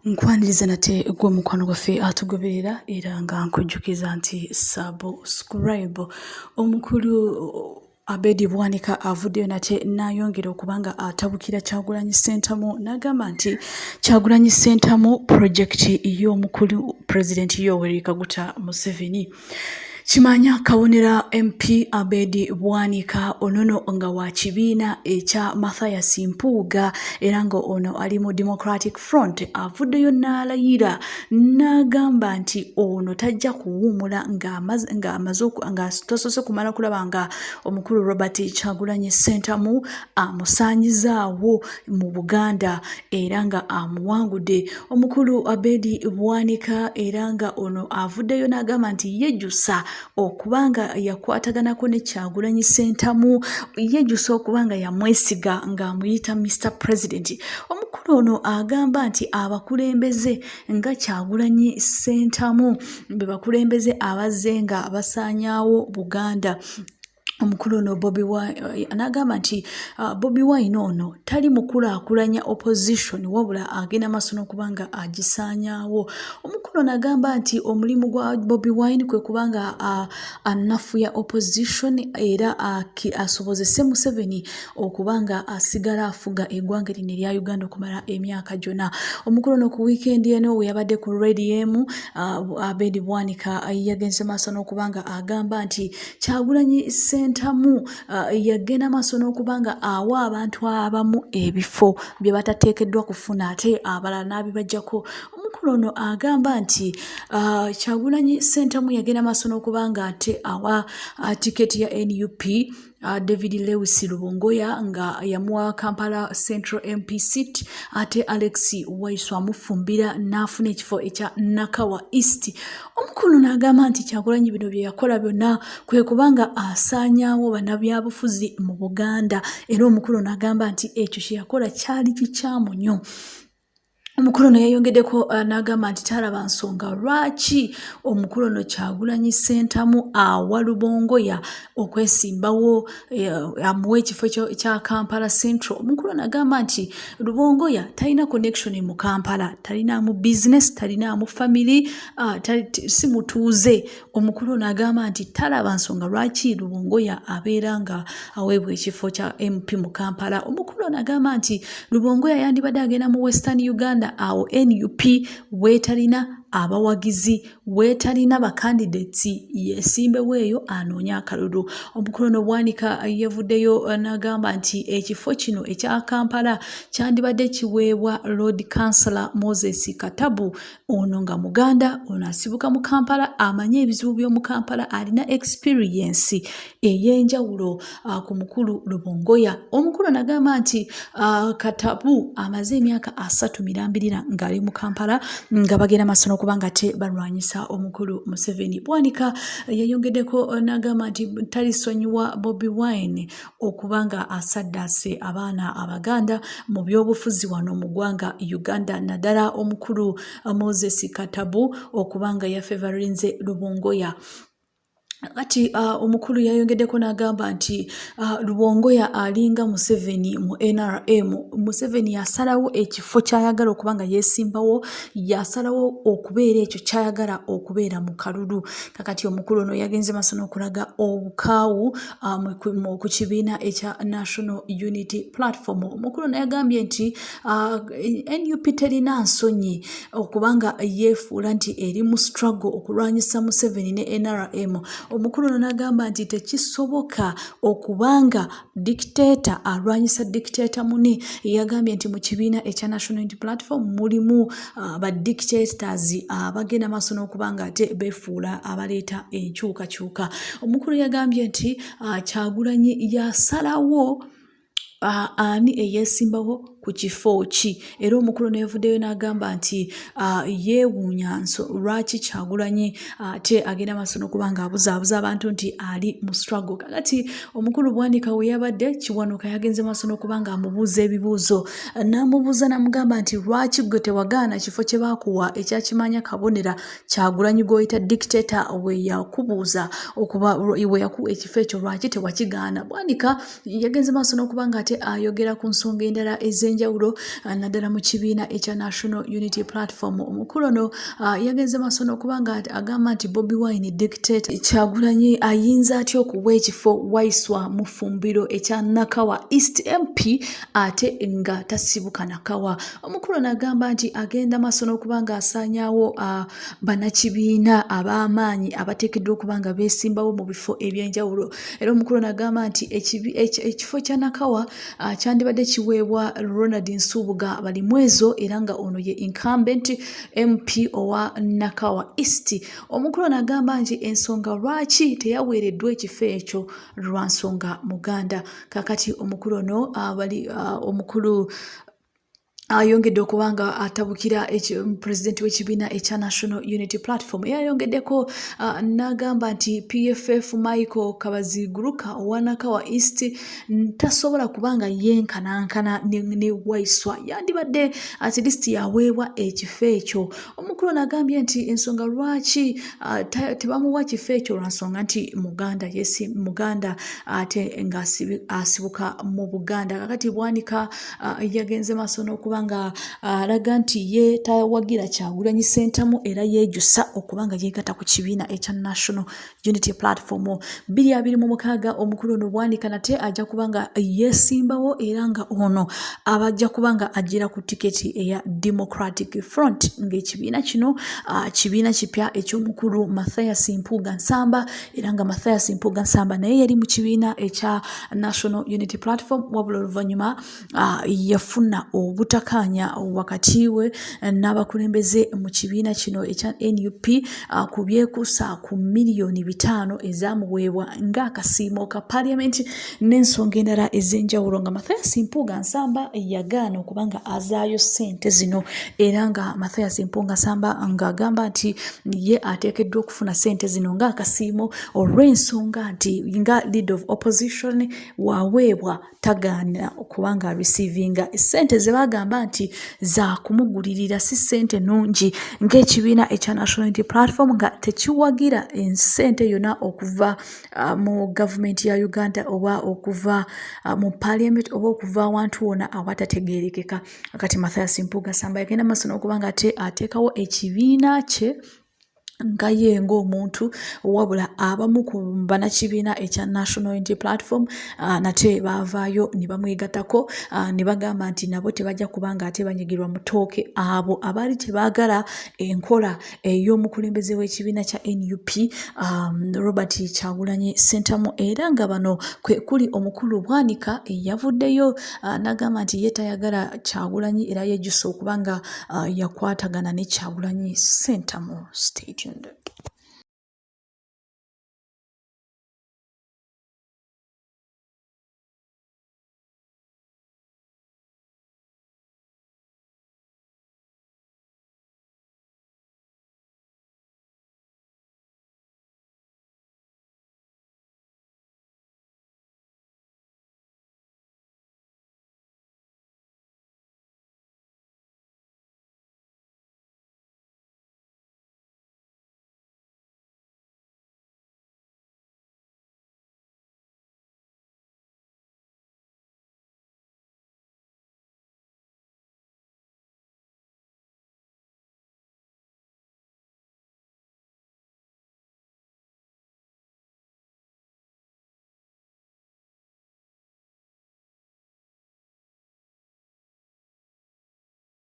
Nkwaniriza nate gwe mukwano gwaffe atugoberera era nga nkujjukiza nti subscribe. Omukulu Abedi Bwanika avuddeyo nate n'ayongera okubanga atabukira Kyagulanyi Ssentamu n'agamba nti Kyagulanyi Ssentamu pulojekiti y'omukulu Pulezidenti Yoweri Kaguta Museveni. Kimanya kabonera MP Abedi Bwanika onono nga wa kibiina ekya Mathias Mpuuga era nga ono ali mu Democratic Front avuddeyo n'alayira n'agamba nti ono tajja kuwummula nga tasoose kumala kulaba nga omukulu Robert Kyagulanyi Ssentamu amusaanyizaawo mu Buganda era nga amuwangudde. Omukulu Abedi Bwanika era nga ono avuddeyo n'agamba nti yejjusa okubanga yakwataganako ne Kyagulanyi Ssentamu, yejjusa okubanga yamwesiga ng'amuyita Mr. President. Omukulu ono agamba nti abakulembeze nga Kyagulanyi Ssentamu be bakulembeze abazze nga basaanyaawo Buganda. Omukulu ono Bobi Wine anagamba nti Bobi Wine ono tali mukulaakulanya opposition wabula agenda maaso n'okubanga agisaanyaawo. Omukulu ono agamba nti omulimu gwa Bobi Wine kwe kubanga anafuya opposition era asobozese Museveni okubanga asigala afuga eggwanga lino erya Uganda okumala emyaka gyonna. Omukulu ono ku weekend eno we yabadde ku Radio Abedi Bwanika yagenze maaso n'okubanga agamba nti Kyagulanyi Ssentamu yagenda maaso n'okubanga awa abantu abamu ebifo bye batateekeddwa kufuna ate abalala n'abibajjako. Omukulu ono agamba nti Kyagulanyi Ssentamu yagenda maaso n'okubanga ate awa tiketi ya NUP David Lewis Lubongoya nga yamuwa Kampala Central MP seat ate Alex Waisu amufumbira n'afuna ekifo ekya Nakawa East. Omukulu n'agamba nti Kyagulanyi bino bye yakola byonna kwe kubanga asaanyaawo bannabyabufuzi mu Buganda era omukulu n'agamba nti ekyo kye yakola kyali kikyamu nnyo. Omukulu ono yayongeddeko n'agamba nti talaba nsonga lwaki omukulu ono Kyagulanyi Ssentamu awa Lubongoya okwesimbawo amuwa ekifo kya Kampala Central. Omukulu ono agamba nti Lubongoya talina connection mu Kampala, talinaamu business, talinaamu family, si mutuuze. Omukulu ono agamba nti talaba nsonga lwaki Lubongoya abeera nga aweebwa ekifo kya MP mu Kampala. Omukulu ono agamba nti Lubongoya yandibadde agenda mu Western Uganda awo NUP weetalina abawagizi weetalina bakandidates yesimbewo eyo anoonya akalulu. Omukulu ono Bwanika yavuddeyo n'agamba nti ekifo kino ekya Kampala kyandibadde kiweebwa Lord Councillor Moses Katabu ono nga Muganda ono asibuka mu Kampala amanye ebizibu by'omu Kampala alina experience ey'enjawulo ku mukulu Lubongoya. Omukulu n'agamba nti Katabu amaze emyaka 3 mirambirira ng'ali mu Kampala nga bagenda maaso kubanga te balwanyisa omukulu Museveni. Bwanika yayongeddeko n'agamba nti talisonyiwa Bobi Wine okubanga asaddaase abaana Abaganda mu byobufuzi wano mu ggwanga Uganda naddala omukulu Moses Katabu okubanga yafevarinze Lubongoya. Kati omukulu yayongeddeko n'agamba nti Lubongoya alinga Museveni mu NRM. Museveni yasalawo ekifo kyayagala okubanga yesimbawo, yasalawo okubeera ekyo kyayagala okubeera mu kalulu. Kakati omukulu ono yagenze maaso n'okulaga obukaawu ku kibiina ekya National Unity Platform. Omukulu ono yagambye nti NUP terina nsonyi okubanga yeefuula nti eri mu struggle okulwanyisa Museveni ne NRM. Omukulu ono n'agamba nti tekisoboka okubanga dictator alwanyisa dictator muni. Yagambye nti mu kibiina ekya National Unity Platform mulimu ba dictators abagenda maaso n'okubanga ate beefuula abaleeta enkyukakyuka. Omukulu yagambye nti Kyagulanyi yasalawo ani eyesimbawo ku kifo ki era omukulu neevuddeyo n'agamba nti yeewuunya lwaki Kyagulanyi ate agenda maaso n'okubanga abuzaabuza abantu nti ali mu struggle. Kakati omukulu Bwanika we yabadde Kiwanuka yagenze maaso n'okubanga amubuuza ebibuuzo n'amubuuza n'amugamba nti lwaki gwe tewagaana kifo kye baakuwa ekyakimanya kabonera Kyagulanyi gw'oyita dictator we yakubuuza okuba we yakuwa ekifo ekyo lwaki tewakigaana. Bwanika yagenze maaso n'okubanga ate ayogera ku nsonga endala ez'enjawulo naddala mu kibiina ekya National Unity Platform. Omukulu ono yagenze maaso n'okubanga agamba nti Bobi Wine dictator Kyagulanyi ayinza atya okuwa ekifo Waiswa mu ffumbiro ekya Nakawa East MP ate nga tasibuka Nakawa. Omukulu n'agamba nti agenda maaso n'okubanga asaanyaawo bannakibiina ab'amaanyi abateekeddwa okubanga beesimbawo mu bifo eby'enjawulo. Era omukulu n'agamba nti ekifo kya Nakawa kyandibadde kiweebwa Ronald Nsubuga Balimwezo era nga ono ye incumbent MP owa Nakawa East. Omukulu n'agamba nti ensonga lwaki teyaweereddwa ekifo ekyo lwa nsonga muganda. Kakati omukulu ono omukulu ayongedde okubanga atabukira pulezidenti w'ekibiina ekya National Unity Platform. Yayongeddeko n'agamba nti PFF Michael Kabaziguruka owa Nakawa East tasobola kubanga yenkanankana ne Waiswa, yandibadde at least yaweebwa ekifo ekyo. Omukulu n'agambye nti ensonga lwaki tebamuwa kifo ekyo lwa nsonga nti muganda muganda ate nga asibuka mu Buganda. Kakati Bwanika yagenze maaso n'okubanga alaga nti ye tawagira Kyagulanyi Ssentamu era yeejusa okubanga yeegatta ku kibiina ekya National Unity Platform. 2026 omukulu ono Bwanika nate ajja kubanga yeesimbawo era nga ono abajja kubanga ajjira ku tiketi eya Democratic Front ng'ekibiina kino kibiina kipya eky'omukulu Mathias Mpuuga Nsamba era nga Mathias Mpuuga Nsamba naye yali mu kibiina ekya National Unity Platform wabula oluvannyuma yafuna obutakanya wakati we n'abakulembeze mu kibiina kino ekya NUP ku byekuusa ku miliyoni 5 ezamuweebwa ng'akasiimo ka Parliament n'ensonga endala ez'enjawulo nga Mathias Mpuuga Nsamba yagaana okubanga azaayo ssente zino era nga Mathias Mpuuga Nsamba ng'agamba nti ye ateekeddwa okufuna ssente zino ng'akasiimo olw'ensonga nti nga leader of opposition waweebwa tagaana okubanga receivinga ssente ze bagamba nti za kumugulirira si ssente nungi ng'ekibiina ekya National Unity Platform nga tekiwagira ensente yonna okuva mu gavumenti ya Uganda oba okuva mu Parliament oba okuva awantu wonna awatategeerekeka. Kati Mathias Mpuuga Nsamba yagenda maaso n'okubanga ateekawo ekibiina kye nga ye ng'omuntu wabula abamu ku bannakibiina ekya National Unity Platform nate baavaayo ne bamwegattako ne bagamba nti nabo tebajja kubanga ate banyigirwa mu ttooke abo abaali tebaagala enkola ey'omukulembeze w'ekibiina kya NUP Robert Kyagulanyi Ssentamu era nga bano kuli omukulu Bwanika yavuddeyo n'agamba nti ye tayagala Kyagulanyi era yejjusa okubanga yakwatagana ne Kyagulanyi Ssentamu. Stay tuned.